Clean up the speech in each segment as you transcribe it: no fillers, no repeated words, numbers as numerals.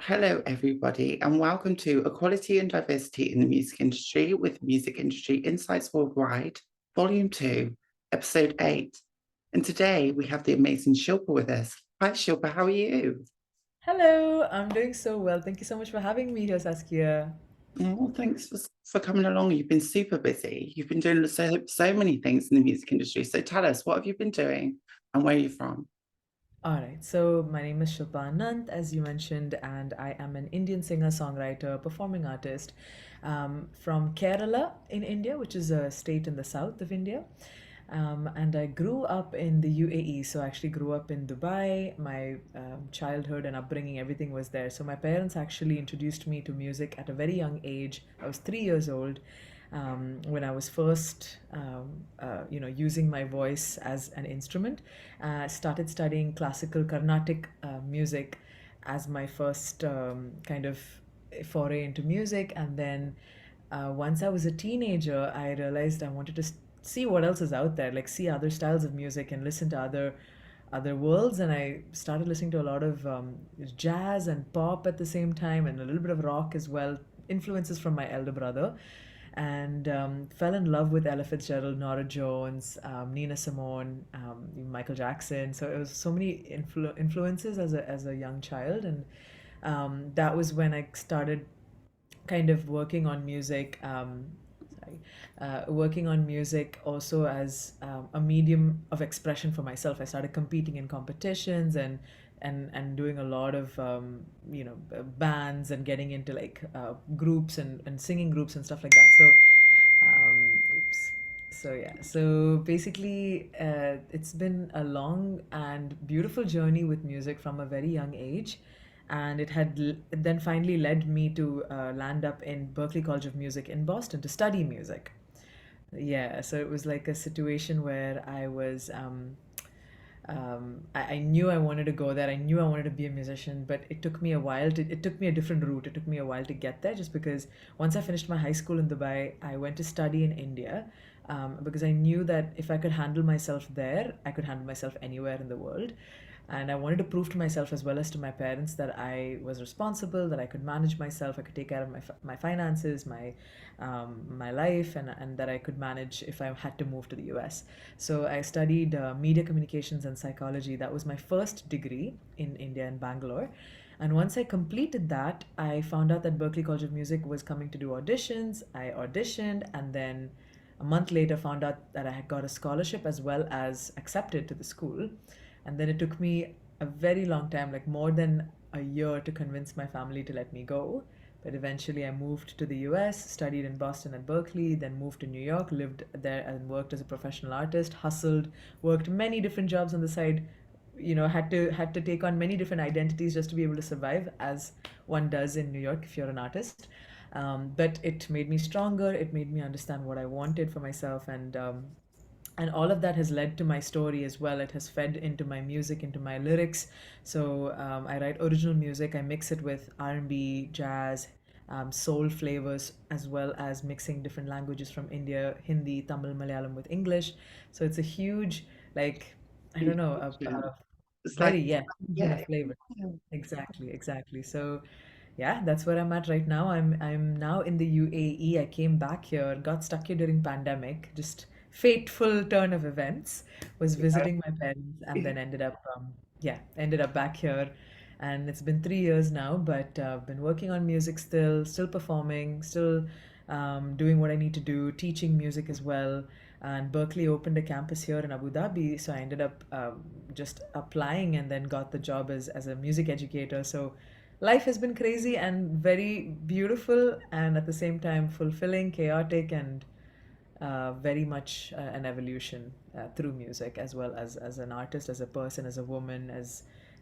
Hello, everybody, and welcome to Equality and Diversity in the Music Industry with Music Industry Insights Worldwide, Volume 2, Episode 8. And today we have the amazing Shilpa with us. Hi, Shilpa, how are you? Hello, I'm doing so well. Thank you so much for having me here, Saskhia. Oh, thanks for coming along. You've been super busy. You've been doing so many things in the music industry. So tell us, what have you been doing and where are you from? All right, so my name is Shilpa Ananth, as you mentioned, and I am an Indian singer, songwriter, performing artist from Kerala in India, which is a state in the south of India. And I grew up in the UAE, so I actually grew up in Dubai. My childhood and upbringing, everything was there. So my parents actually introduced me to music at a very young age. I was 3 years old when I was first, using my voice as an instrument. Started studying classical Carnatic music as my first kind of foray into music, and then once I was a teenager, I realized I wanted to see what else is out there, like see other styles of music and listen to other worlds. And I started listening to a lot of jazz and pop at the same time, and a little bit of rock as well, influences from my elder brother. And fell in love with Ella Fitzgerald, Nora Jones, Nina Simone, Michael Jackson. So it was so many influences as a young child, and that was when I started kind of working on music. Sorry, working on music also as a medium of expression for myself. I started competing in competitions and doing a lot of bands and getting into like groups and singing groups and stuff like that. So oops. So yeah, so basically, it's been a long and beautiful journey with music from a very young age, and it had then finally led me to land up in Berklee College of Music in Boston to study music. Yeah, so it was like a situation where I knew I wanted to go there. I knew I wanted to be a musician, but it took me a while it took me a different route. It took me a while to get there just because once I finished my high school in Dubai, I went to study in India, because I knew that if I could handle myself there, I could handle myself anywhere in the world. And I wanted to prove to myself as well as to my parents that I was responsible, that I could manage myself, I could take care of my finances, my life, and that I could manage if I had to move to the US. So I studied media communications and psychology. That was my first degree in India in Bangalore. And once I completed that, I found out that Berklee College of Music was coming to do auditions. I auditioned, and then a month later found out that I had got a scholarship as well as accepted to the school. And then it took me a very long time, like more than a year, to convince my family to let me go. But eventually, I moved to the US, studied in Boston at Berkeley, then moved to New York, lived there and worked as a professional artist, hustled, worked many different jobs on the side. Had to take on many different identities just to be able to survive, as one does in New York if you're an artist. But it made me stronger. It made me understand what I wanted for myself, and all of that has led to my story as well. It has fed into my music, into my lyrics. So I write original music. I mix it with R&B, jazz, soul flavors, as well as mixing different languages from India, Hindi, Tamil, Malayalam with English. So it's a huge, like, I don't know, a It's very, like, yeah, fusion yeah. of flavor. Exactly, exactly. So yeah, that's where I'm at right now. I'm now in the UAE. I came back here, got stuck here during pandemic. Just fateful turn of events. Was visiting my parents and then ended up back here. And it's been 3 years now, but I've been working on music still performing, still doing what I need to do, teaching music as well. And Berkeley opened a campus here in Abu Dhabi, so I ended up just applying and then got the job as a music educator. So life has been crazy and very beautiful, and at the same time fulfilling, chaotic, and very much an evolution through music, as well as an artist, as a person, as a woman,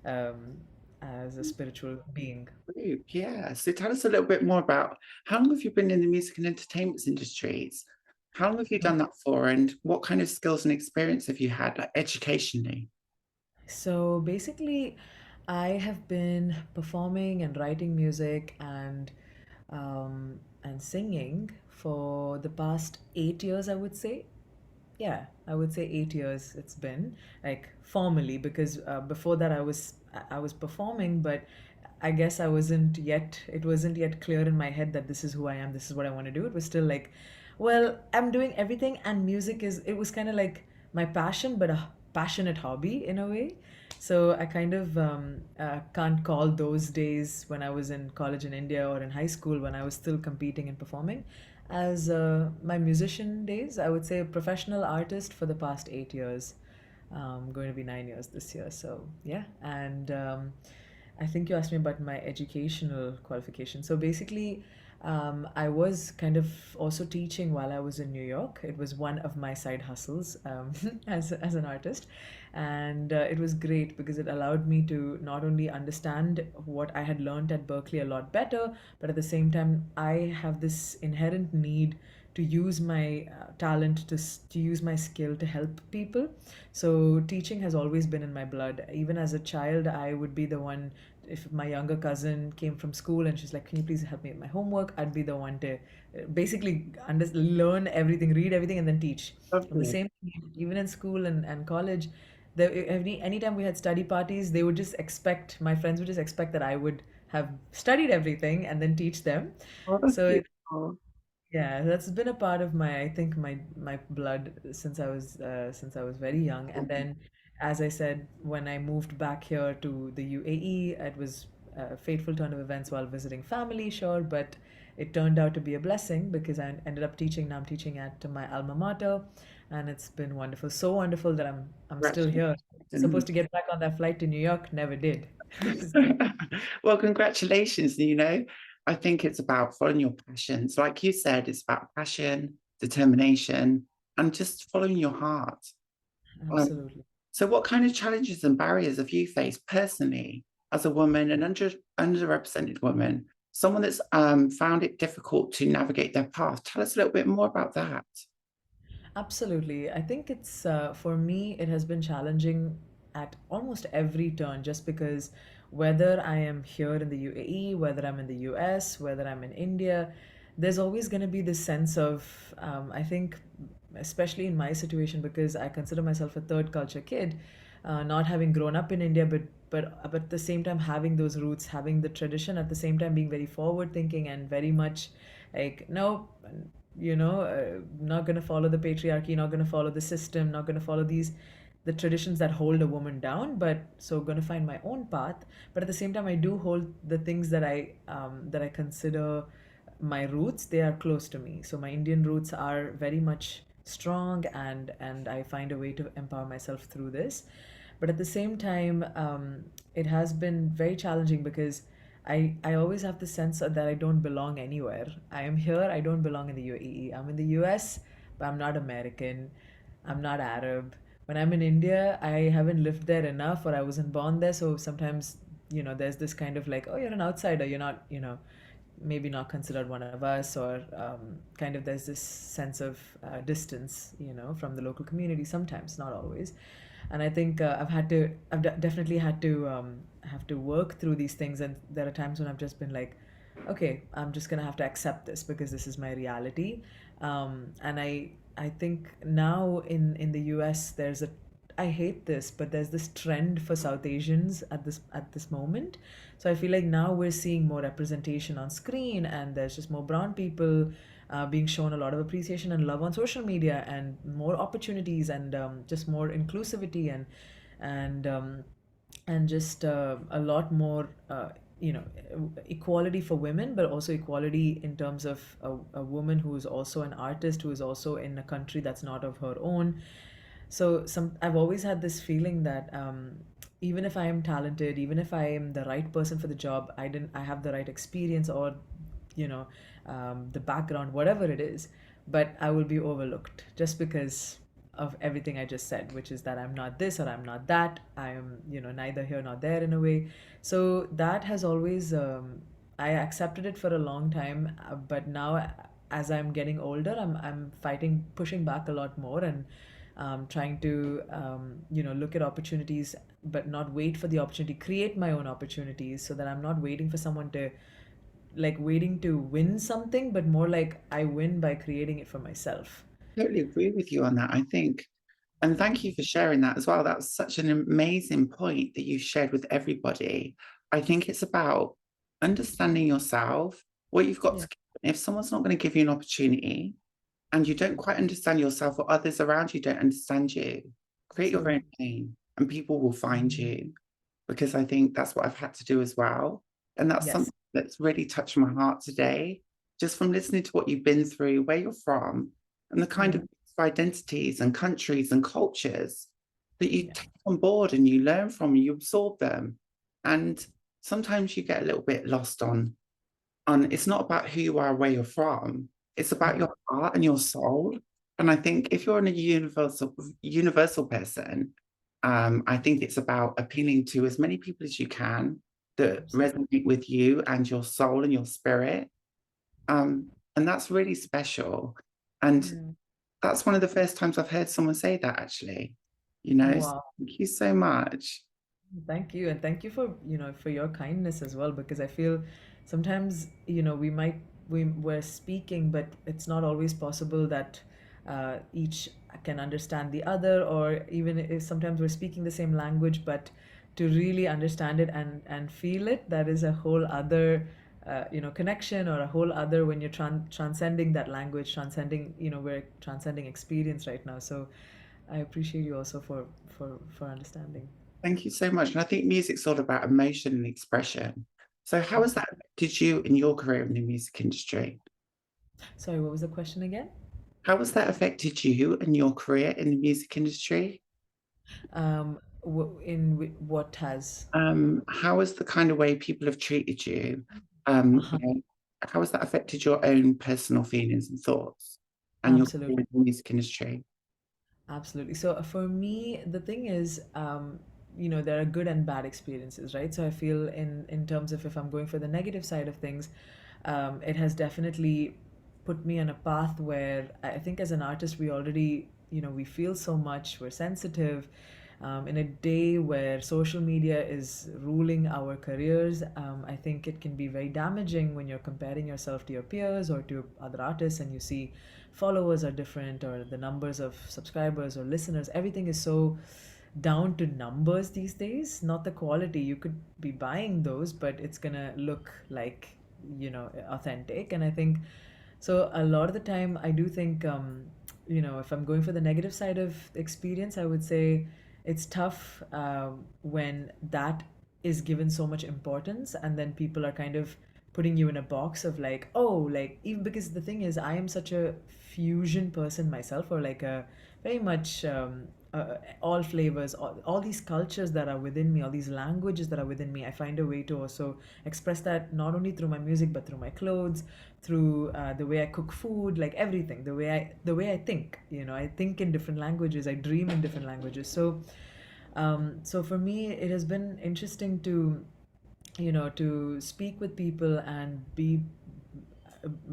um, as a spiritual being. Group, yeah. So tell us a little bit more about how long have you been in the music and entertainment industries? How long have you done that for, and what kind of skills and experience have you had, like educationally? So basically, I have been performing and writing music and singing for the past 8 years, I would say. Yeah, I would say 8 years it's been, like, formally, because before that I was performing, but I guess it wasn't yet clear in my head that this is who I am, this is what I want to do. It was still like, well, I'm doing everything, and it was kind of like my passion, but a passionate hobby in a way. So I kind of can't call those days when I was in college in India or in high school when I was still competing and performing as my musician days. I would say a professional artist for the past 8 years. Going to be 9 years this year. So yeah, and I think you asked me about my educational qualification. So basically, I was kind of also teaching while I was in New York. It was one of my side hustles as an artist. And it was great because it allowed me to not only understand what I had learned at Berklee a lot better, but at the same time, I have this inherent need to use my talent to use my skill to help people. So teaching has always been in my blood. Even as a child, I would be the one, if my younger cousin came from school and she's like, can you please help me with my homework, I'd be the one to basically learn everything, read everything, and then teach. And the Lovely. same thing, even in school and college, anytime we had study parties, they would just expect, my friends would just expect that I would have studied everything and then teach them. Oh, that's So beautiful. yeah, that's been a part of I think my blood since I was very young. And then, as I said, when I moved back here to the UAE, it was a fateful turn of events while visiting family, sure, but it turned out to be a blessing because I ended up teaching. Now I'm teaching at my alma mater, and it's been wonderful, so wonderful that I'm still here. Supposed Congratulations. to get back on that flight to New York, never did. Well, congratulations. I think it's about following your passions. Like you said, it's about passion, determination, and just following your heart. Um, Absolutely. so, what kind of challenges and barriers have you faced personally as a woman, an underrepresented woman, someone that's found it difficult to navigate their path? Tell us a little bit more about that. Absolutely. I think it's for me, it has been challenging at almost every turn just because whether I am here in the UAE, whether I'm in the US, whether I'm in India, there's always going to be this sense of, I think, especially in my situation, because I consider myself a third culture kid, not having grown up in India, but at the same time having those roots, having the tradition, at the same time being very forward thinking and very much like, no, not going to follow the patriarchy, not going to follow the system, not going to follow the traditions that hold a woman down, but so going to find my own path. But at the same time, I do hold the things that I consider my roots. They are close to me, so my Indian roots are very much strong, and I find a way to empower myself through this. But at the same time, it has been very challenging because I always have the sense that I don't belong anywhere. I am here, I don't belong in the UAE. I'm in the US, but I'm not American. I'm not Arab. When I'm in India, I haven't lived there enough, or I wasn't born there. So sometimes, there's this kind of like, oh, you're an outsider. You're not, maybe not considered one of us, or kind of there's this sense of distance, from the local community sometimes, not always. And I think definitely had to have to work through these things. And there are times when I've just been like, okay, I'm just gonna have to accept this because this is my reality. And I think now in the US, I hate this, but there's this trend for South Asians at this moment. So I feel like now we're seeing more representation on screen, and there's just more brown people being shown a lot of appreciation and love on social media, and more opportunities, and just more inclusivity, and and just a lot more equality for women, but also equality in terms of a woman who is also an artist, who is also in a country that's not of her own. So I've always had this feeling that even if I am talented, even if I am the right person for the job, I have the right experience, or you know the background, whatever it is, but I will be overlooked just because of everything I just said, which is that I'm not this or I'm not that. I am, neither here nor there in a way. So that has always, I accepted it for a long time, but now as I'm getting older, I'm fighting, pushing back a lot more, and trying to, look at opportunities, but not wait for the opportunity, create my own opportunities so that I'm not waiting for someone to, like, waiting to win something, but more like I win by creating it for myself. Totally agree with you on that. I think, and thank you for sharing that as well. That was such an amazing point that you shared with everybody. I think it's about understanding yourself, what you've got Yeah. to give. If someone's not going to give you an opportunity and you don't quite understand yourself or others around you don't understand you, create your True. own lane and people will find you. Because I think that's what I've had to do as well. And that's Yes. something that's really touched my heart today, just from listening to what you've been through, where you're from, and the kind Yeah. of identities and countries and cultures that you Yeah. take on board and you learn from, you absorb them. And sometimes you get a little bit lost on it's not about who you are, where you're from. It's about Yeah. your heart and your soul. And I think if you're in a universal person, I think it's about appealing to as many people as you can that Absolutely. resonate with you and your soul and your spirit. And that's really special. And Yeah. that's one of the first times I've heard someone say that actually. You know, so Wow. thank you so much. Thank you, and thank you for, for your kindness as well, because I feel sometimes, we're speaking, but it's not always possible that each can understand the other, or even if sometimes we're speaking the same language, but to really understand it and feel it, that is a whole other connection, or a whole other, when you're transcending that language, transcending, we're transcending experience right now. So I appreciate you also for understanding. Thank you so much. And I think music's all about emotion and expression. So how has that affected you in your career in the music industry? Sorry, what was the question again? How has that affected you and your career in the music industry? What has? How has the kind of way people have treated you, Uh-huh. how has that affected your own personal feelings and thoughts and your career Absolutely. in the music industry? Absolutely. So for me, the thing is, there are good and bad experiences, right? So I feel in terms of, if I'm going for the negative side of things, it has definitely put me on a path where I think as an artist, we already, we feel so much, we're sensitive. In a day where social media is ruling our careers, I think it can be very damaging when you're comparing yourself to your peers or to other artists, and you see followers are different, or the numbers of subscribers or listeners, everything is so down to numbers these days, not the quality. You could be buying those, but it's gonna look like, authentic. And I think so a lot of the time, I do think, if I'm going for the negative side of experience, I would say it's tough when that is given so much importance, and then people are kind of putting you in a box of like, oh, like, even because the thing is, I am such a fusion person myself, or like a very much all flavors, all these cultures that are within me, all these languages that are within me. I find a way to also express that, not only through my music, but through my clothes, through the way I cook food, like everything, the way I think. I think in different languages, I dream in different languages. So for me, it has been interesting to speak with people and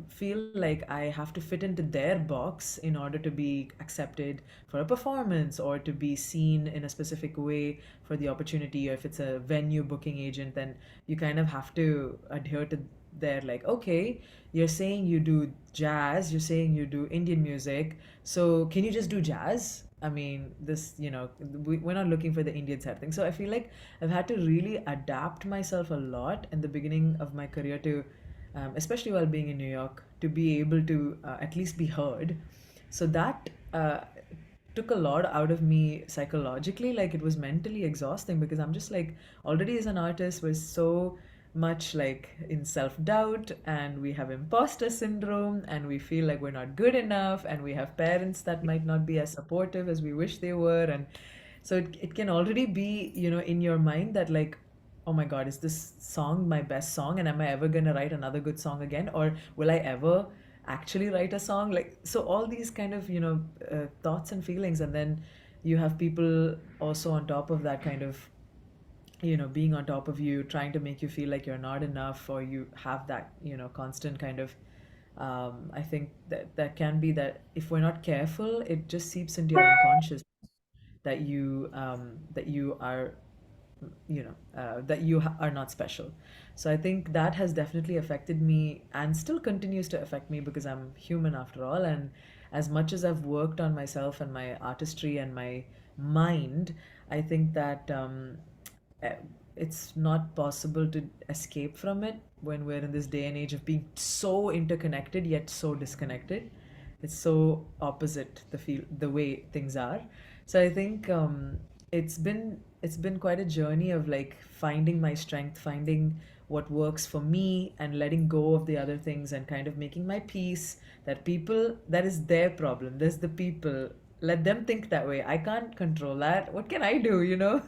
feel like I have to fit into their box in order to be accepted for a performance, or to be seen in a specific way for the opportunity. Or if it's a venue booking agent, then you kind of have to adhere to their, like, okay, you're saying you do jazz, you're saying you do Indian music, so can you just do jazz? I mean, this, we're not looking for the Indian side thing. So I feel like I've had to really adapt myself a lot in the beginning of my career to, especially while being in New York, to be able to at least be heard. So that took a lot out of me psychologically. Like, it was mentally exhausting, because I'm just like, already as an artist, we're so much like in self doubt, and we have imposter syndrome, and we feel like we're not good enough, and we have parents that might not be as supportive as we wish they were. And so it can already be, in your mind that, like, oh my God, is this song my best song? And am I ever going to write another good song again? Or will I ever actually write a song? Like, so all these kind of, thoughts and feelings. And then you have people also on top of that, kind of, being on top of you, trying to make you feel like you're not enough, or you have that, constant kind of, I think that can be that if we're not careful, it just seeps into your unconscious, that you are, are not special. So I think that has definitely affected me, and still continues to affect me, because I'm human after all. And as much as I've worked on myself and my artistry and my mind, I think that, eh, it's not possible to escape from it when we're in this day and age of being so interconnected yet so disconnected. It's so opposite the way things are. So I think it's been quite a journey of like finding my strength, finding what works for me, and letting go of the other things, and kind of making my peace that people, that is their problem. There's the people. Let them think that way. I can't control that. What can I do, you know?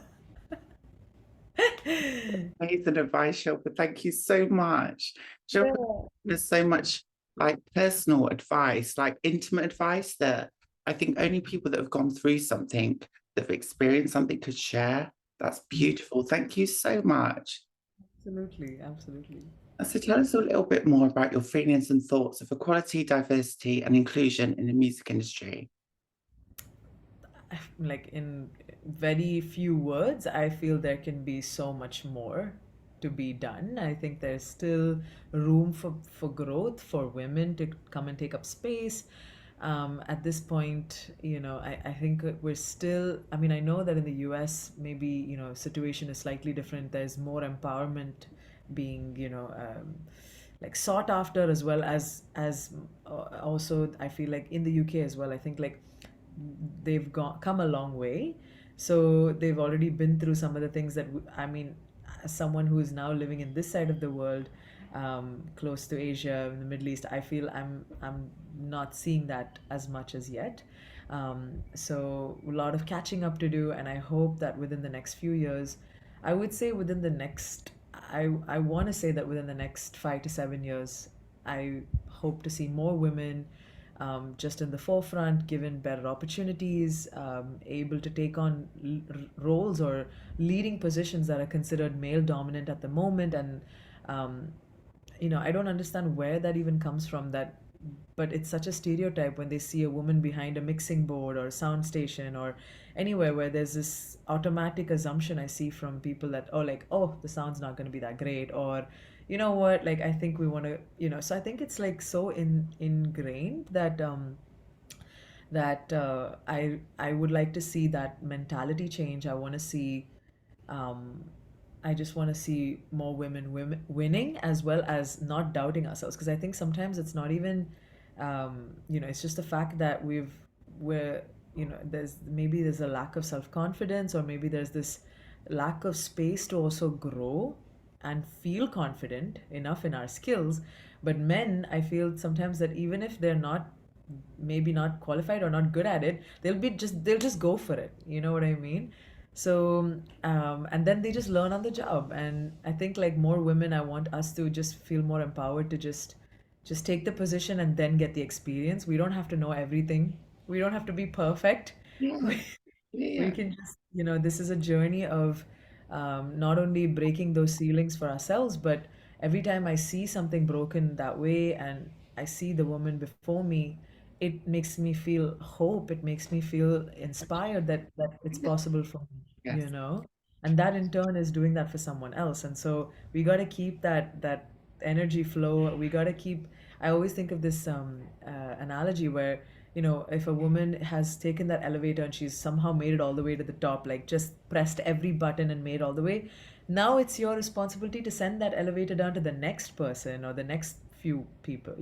Amazing advice, Shilpa. Thank you so much. Shilpa, Yeah. there's so much like personal advice, like intimate advice that I think only people that have gone through something, that have experienced something could share. That's beautiful. Thank you so much. Absolutely, absolutely. So tell us a little bit more about your feelings and thoughts of equality, diversity, and inclusion in the music industry. Like in very few words, I feel there can be so much more to be done. I think there's still room for growth, for women to come and take up space. At this point, I think we're still, I mean, I know that in the US, maybe, situation is slightly different. There's more empowerment being, like sought after, as well as also I feel like in the UK as well. I think like they've come a long way. So they've already been through some of the things that I mean, as someone who is now living in this side of the world, close to Asia, in the Middle East, I feel I'm not seeing that as much as yet. So a lot of catching up to do, and I hope that within the next few years, I would say within the next, I want to say that within the next 5 to 7 years, I hope to see more women just in the forefront, given better opportunities, able to take on roles or leading positions that are considered male dominant at the moment. And, um, I don't understand where that even comes from, that, but it's such a stereotype when they see a woman behind a mixing board or sound station or anywhere, where there's this automatic assumption I see from people that, oh, like, oh, the sound's not going to be that great, or you know what, like, I think we want to, so I think it's like so ingrained that I would like to see that mentality change. I want to see, um, I just want to see more women winning, as well as not doubting ourselves. Because I think sometimes it's not even, it's just the fact that we're, there's a lack of self confidence, or maybe there's this lack of space to also grow and feel confident enough in our skills. But men, I feel sometimes that even if they're not, maybe not qualified or not good at it, they'll just go for it. You know what I mean? So, and then they just learn on the job. And I think like more women, I want us to just feel more empowered to just take the position and then get the experience. We don't have to know everything. We don't have to be perfect. Yeah, We yeah. can just, this is a journey of not only breaking those ceilings for ourselves, but every time I see something broken that way and I see the woman before me, it makes me feel hope. It makes me feel inspired that it's Yeah. possible for me, Yes. and that in turn is doing that for someone else. And so we got to keep that energy flow. We got to keep, I always think of this analogy where, if a woman has taken that elevator and she's somehow made it all the way to the top, like just pressed every button and made all the way, now it's your responsibility to send that elevator down to the next person or the next few people,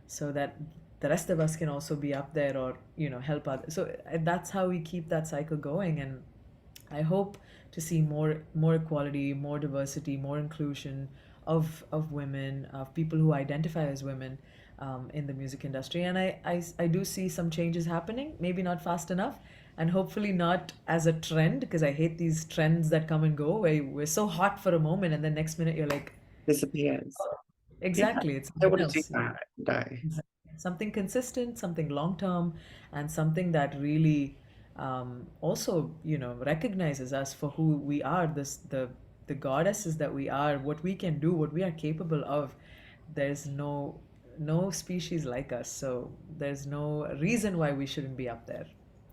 so that the rest of us can also be up there, or, help others. So that's how we keep that cycle going. And I hope to see more equality, more diversity, more inclusion of women, of people who identify as women, in the music industry. And I do see some changes happening, maybe not fast enough, and hopefully not as a trend, because I hate these trends that come and go, where we're so hot for a moment and the next minute you're like, Disappears. Yeah, exactly, it's I something want to do else. that. No. Exactly. Something consistent, something long term, and something that really, also, recognizes us for who we are, the goddesses that we are, what we can do, what we are capable of. There's no species like us, so there's no reason why we shouldn't be up there.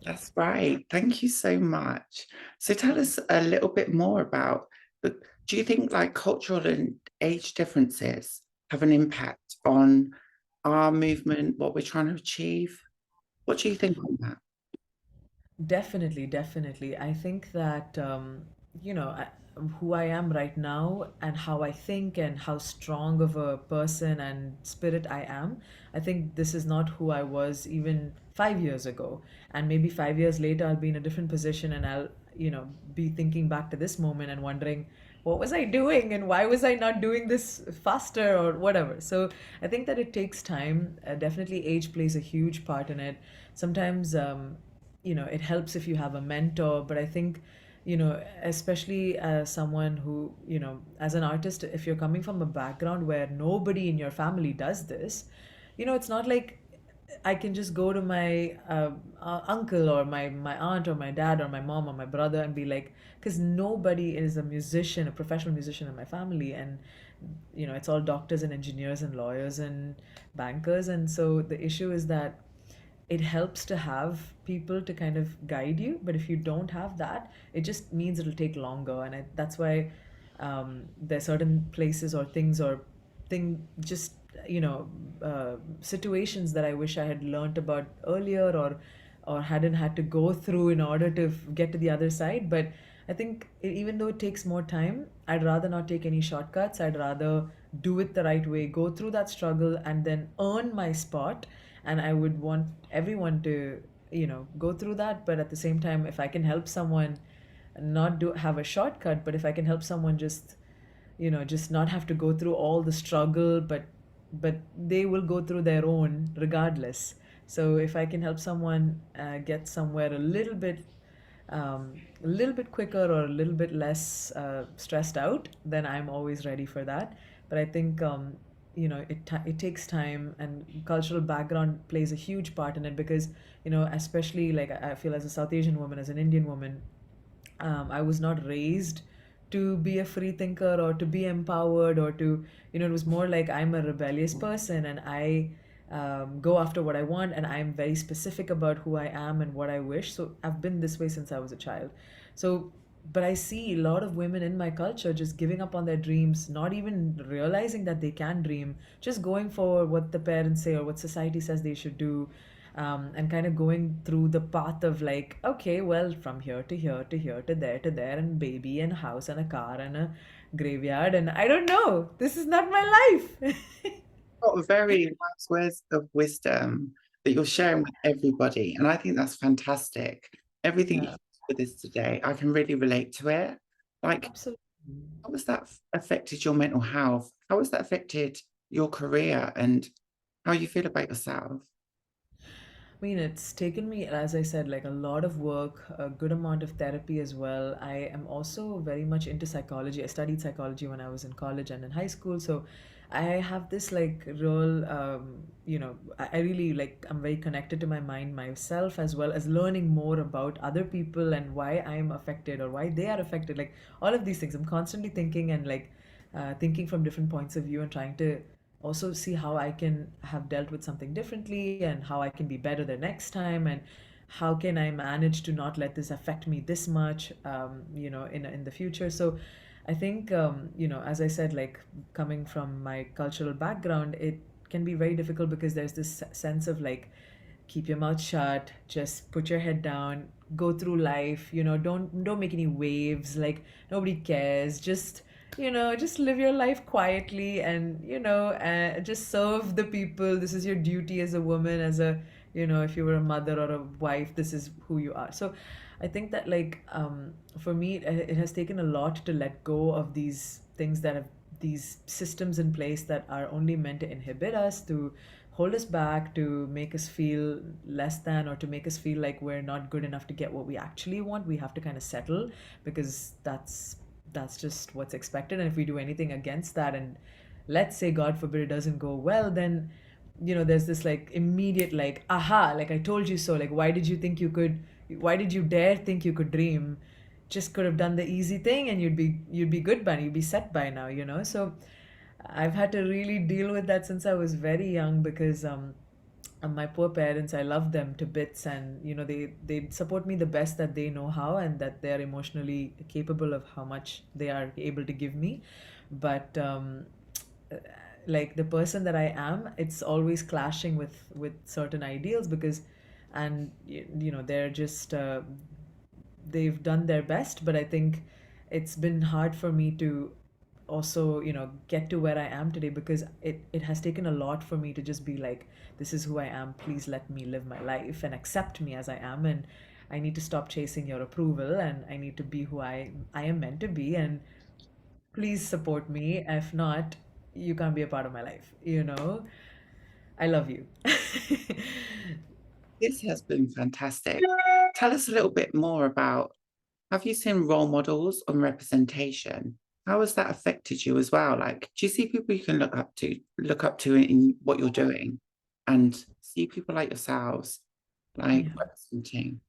That's right. Thank you so much. So tell us a little bit more about the, do you think like cultural and age differences have an impact on our movement, what we're trying to achieve? What do you think on that? Definitely, definitely. I think that, you know, who I am right now and how I think and how strong of a person and spirit I am, I think this is not who I was even 5 years ago. And maybe 5 years later, I'll be in a different position and I'll, be thinking back to this moment and wondering, what was I doing and why was I not doing this faster or whatever. So I think that it takes time. Definitely, age plays a huge part in it. Sometimes, it helps if you have a mentor, but I think, especially as someone who, as an artist, if you're coming from a background where nobody in your family does this, it's not like I can just go to my uncle or my aunt or my dad or my mom or my brother and be like, because nobody is a musician, a professional musician in my family, and it's all doctors and engineers and lawyers and bankers, and so the issue is that it helps to have people to kind of guide you, but if you don't have that, it just means it'll take longer, and that's why there are certain places or things or just situations that I wish I had learned about earlier or hadn't had to go through in order to get to the other side. But I think even though it takes more time, I'd rather not take any shortcuts. I'd rather do it the right way, go through that struggle, and then earn my spot. And I would want everyone to, go through that. But at the same time, if I can help someone not do have a shortcut, but if I can help someone just not have to go through all the struggle, but they will go through their own regardless. So if I can help someone get somewhere a little bit quicker or a little bit less stressed out, then I'm always ready for that. But I think it takes time, and cultural background plays a huge part in it because especially like I feel as a South Asian woman, as an Indian woman, I was not raised to be a free thinker or to be empowered or to, it was more like I'm a rebellious person and I go after what I want and I'm very specific about who I am and what I wish. So I've been this way since I was a child. So, but I see a lot of women in my culture just giving up on their dreams, not even realizing that they can dream, just going for what the parents say or what society says they should do, and kind of going through the path of like, okay, well, from here to here to here to there, and baby and a house and a car and a graveyard, and I don't know, this is not my life. Got very wise words of wisdom that you're sharing with everybody. And I think that's fantastic. Everything you Yeah, shared with us today, I can really relate to it. Like, absolutely. how has that affected your mental health? How has that affected your career and how you feel about yourself? I mean, it's taken me, as I said, like a lot of work, a good amount of therapy as well. I am also very much into psychology. I studied psychology when I was in college and in high school. So I have this like real, I really like, I'm very connected to my mind myself as well as learning more about other people and why I'm affected or why they are affected. Like all of these things, I'm constantly thinking and like thinking from different points of view and trying to also see how I can have dealt with something differently and how I can be better the next time and how can I manage to not let this affect me this much, in the future. So I think, as I said, like coming from my cultural background, it can be very difficult because there's this sense of like, keep your mouth shut, just put your head down, go through life, don't make any waves, like nobody cares, just live your life quietly and just serve the people. This is your duty as a woman, as a, if you were a mother or a wife, this is who you are. So I think that like for me it has taken a lot to let go of these things that have these systems in place that are only meant to inhibit us, to hold us back, to make us feel less than, or to make us feel like we're not good enough to get what we actually want. We have to kind of settle because that's just what's expected, and if we do anything against that, and let's say god forbid it doesn't go well, then there's this like immediate like, aha, like I told you so, like why did you dare think you could dream? Just could have done the easy thing and you'd be good by now, you'd be set by now, so I've had to really deal with that since I was very young because my poor parents, I love them to bits, and they support me the best that they know how and that they are emotionally capable of how much they are able to give me. But like the person that I am, it's always clashing with certain ideals because, and they're just they've done their best, but I think it's been hard for me to also, get to where I am today, because it has taken a lot for me to just be like, this is who I am, please let me live my life and accept me as I am. And I need to stop chasing your approval, and I need to be who I am meant to be, and please support me. If not, you can't be a part of my life. I love you. This has been fantastic. Tell us a little bit more about, have you seen role models on representation? How has that affected you as well? Like, do you see people you can look up to in what you're doing and see people like yourselves, like Yeah. representing?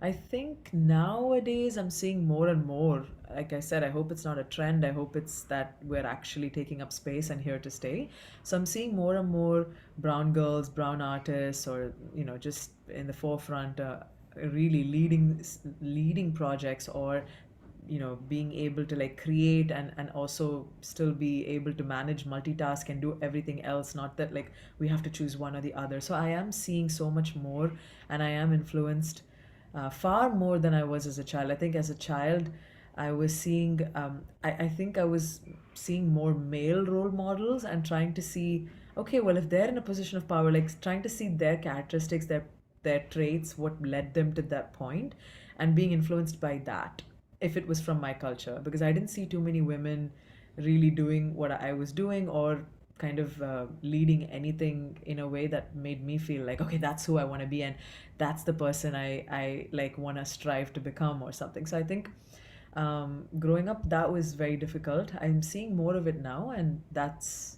I think nowadays I'm seeing more and more. Like I said, I hope it's not a trend. I hope it's that we're actually taking up space and here to stay. So I'm seeing more and more brown girls, brown artists, or just in the forefront, really leading projects, or being able to like create and also still be able to manage, multitask, and do everything else. Not that like we have to choose one or the other. So I am seeing so much more, and I am influenced far more than I was as a child. I think as a child, I was seeing, I think I was seeing more male role models and trying to see, okay, well, if they're in a position of power, like trying to see their characteristics, their traits, what led them to that point, and being influenced by that, if it was from my culture, because I didn't see too many women really doing what I was doing, or kind of leading anything in a way that made me feel like, okay, that's who I want to be, and that's the person I like want to strive to become or something. So I think growing up, that was very difficult. I'm seeing more of it now, and that's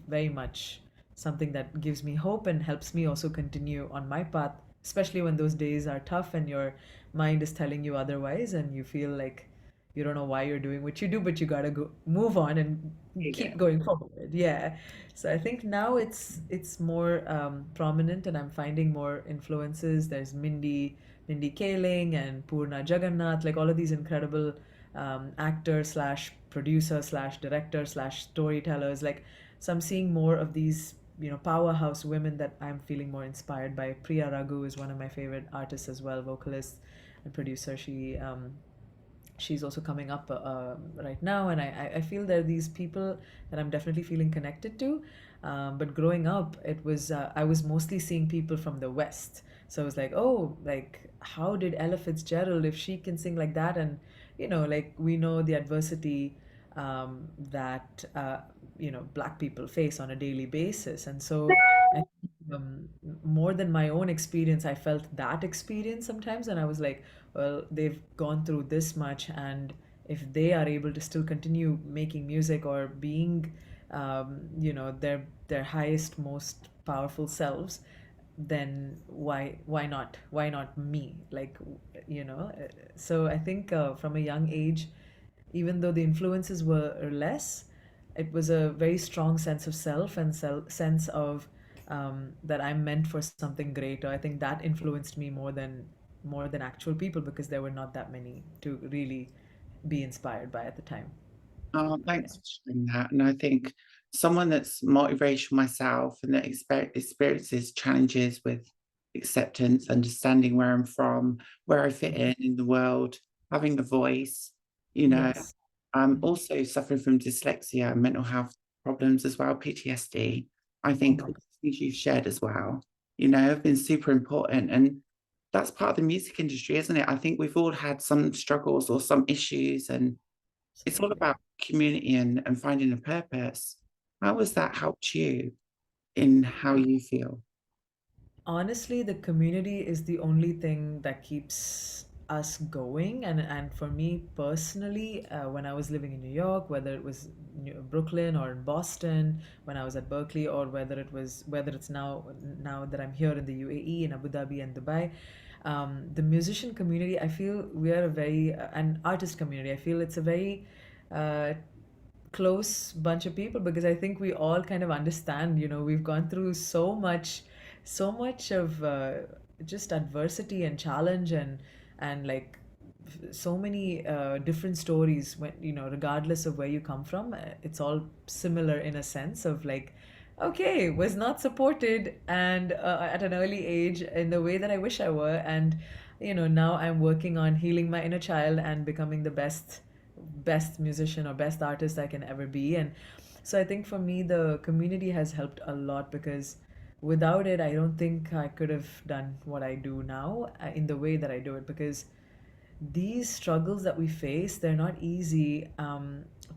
very much something that gives me hope and helps me also continue on my path, especially when those days are tough and your mind is telling you otherwise, and you feel like you don't know why you're doing what you do, but you gotta go move on and Yeah. keep going forward. Yeah. So I think now it's more prominent, and I'm finding more influences. There's Mindy Kaling and Purna Jagannath, like all of these incredible actors slash producer slash director slash storytellers. Like, so I'm seeing more of these, powerhouse women that I'm feeling more inspired by. Priya Raghu is one of my favorite artists as well, vocalist and producer. She's also coming up right now, and I feel there are these people that I'm definitely feeling connected to. But growing up, it was I was mostly seeing people from the West, so I was like, oh, like how did Ella Fitzgerald, if she can sing like that, and like we know the adversity that Black people face on a daily basis, and so I um, more than my own experience, I felt that experience sometimes, and I was like, well, they've gone through this much, and if they are able to still continue making music or being, their highest, most powerful selves, then why not me? Like, so I think from a young age, even though the influences were less, it was a very strong sense of self and sense of that I'm meant for something greater. I think that influenced me more than actual people, because there were not that many to really be inspired by at the time. Yeah. Thanks for sharing that. And I think someone that's multiracial myself and that experiences challenges with acceptance, understanding where I'm from, where I fit in the world, having a voice, you know, Yes. I'm Mhm. also suffering from dyslexia and mental health problems as well, PTSD. I Oh think my all God. the things you've shared as well, have been super important. And that's part of the music industry, isn't it? I think we've all had some struggles or some issues, and it's all Absolutely. about community and finding a purpose. How has that helped you in how you feel? Honestly, the community is the only thing that keeps us going. And for me personally, when I was living in New York, whether it was Brooklyn or in Boston, when I was at Berkeley, or whether it's now that I'm here in the UAE, in Abu Dhabi and Dubai, the musician community, I feel we are a very an artist community. I feel it's a very uh, close bunch of people, because I think we all kind of understand, we've gone through so much of just adversity and challenge, and like so many different stories, when regardless of where you come from, it's all similar in a sense of like, okay, was not supported, and at an early age in the way that I wish I were, and now I'm working on healing my inner child and becoming the best musician or best artist I can ever be. And so I think for me, the community has helped a lot because without it, I don't think I could have done what I do now in the way that I do it. Because these struggles that we face, they're not easy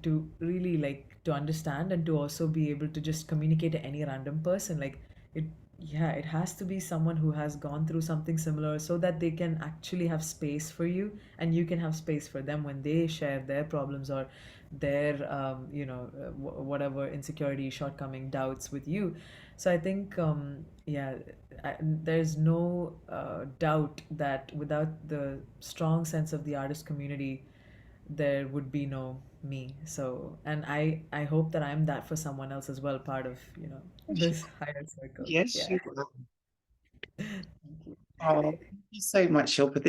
to really like to understand and to also be able to just communicate to any random person. Like it, yeah, it has to be someone who has gone through something similar so that they can actually have space for you and you can have space for them when they share their problems or their whatever insecurity, shortcoming, doubts with you. So I think yeah, there's no doubt that without the strong sense of the artist community, there would be no me. So, and I hope that I'm that for someone else as well, part of, this higher circle. Yes, Yeah. you are. Oh, thank you so much, Shilpa.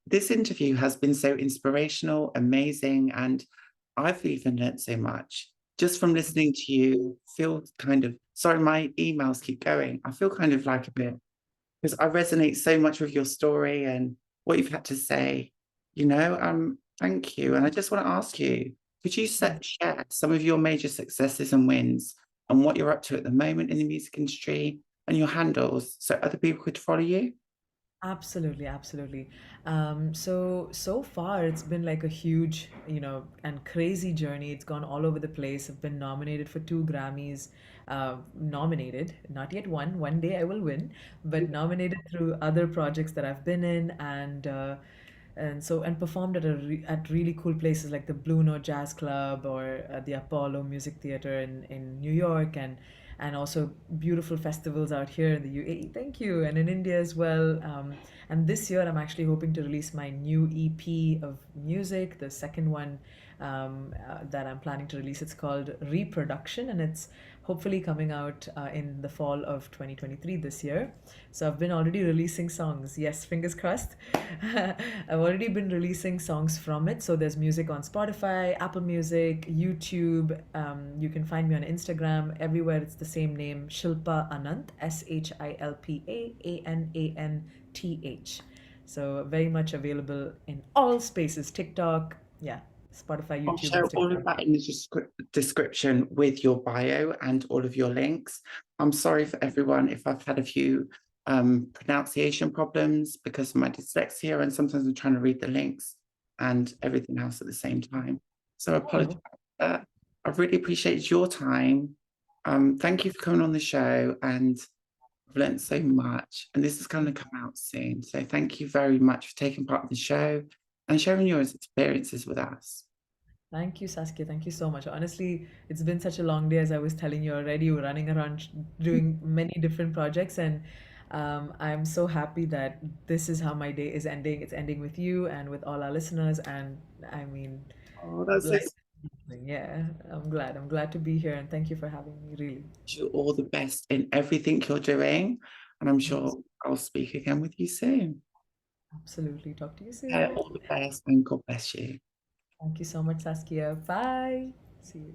This interview has been so inspirational, amazing, and I've even learned so much just from listening to you. Feel kind of sorry, my emails keep going. I feel kind of like a bit because I resonate so much with your story and what you've had to say. Thank you. And I just want to ask you, could you share some of your major successes and wins and what you're up to at the moment in the music industry and your handles so other people could follow you? Absolutely, absolutely. So far it's been like a huge, and crazy journey. It's gone all over the place. I've been nominated for 2 Grammys. Nominated, not yet won. One day I will win, but nominated through other projects that I've been in, and performed at really cool places like the Blue Note Jazz Club or the Apollo Music Theater in New York, and also beautiful festivals out here in the UAE. Thank you, and in India as well. And this year, I'm actually hoping to release my new EP of music, the second one that I'm planning to release. It's called Reproduction, and it's hopefully coming out in the fall of 2023 this year. So I've been already releasing songs. Yes, fingers crossed. I've already been releasing songs from it. So there's music on Spotify, Apple Music, YouTube. You can find me on Instagram. Everywhere it's the same name, Shilpa Ananth, ShilpaAnanth. So very much available in all spaces, TikTok, yeah, Spotify, I'll YouTube, share all of Instagram. that in the description with your bio and all of your links. I'm sorry for everyone if I've had a few pronunciation problems because of my dyslexia, and sometimes I'm trying to read the links and everything else at the same time. So I apologize for that. I've really appreciated your time. Thank you for coming on the show, and I've learned so much. And this is going to come out soon. So thank you very much for taking part of the show and sharing your experiences with us. Thank you, Saskia. Thank you so much. Honestly, it's been such a long day, as I was telling you already. We're running around doing many different projects, and I'm so happy that this is how my day is ending. It's ending with you and with all our listeners, and I mean, Oh, that's so life. Yeah, I'm glad. I'm glad to be here, and thank you for having me. Really, you all the best in everything you're doing. And I'm yes, sure I'll speak again with you soon. absolutely. Talk to you soon. All the best and God bless you. Thank you so much, Saskia. Bye. See you.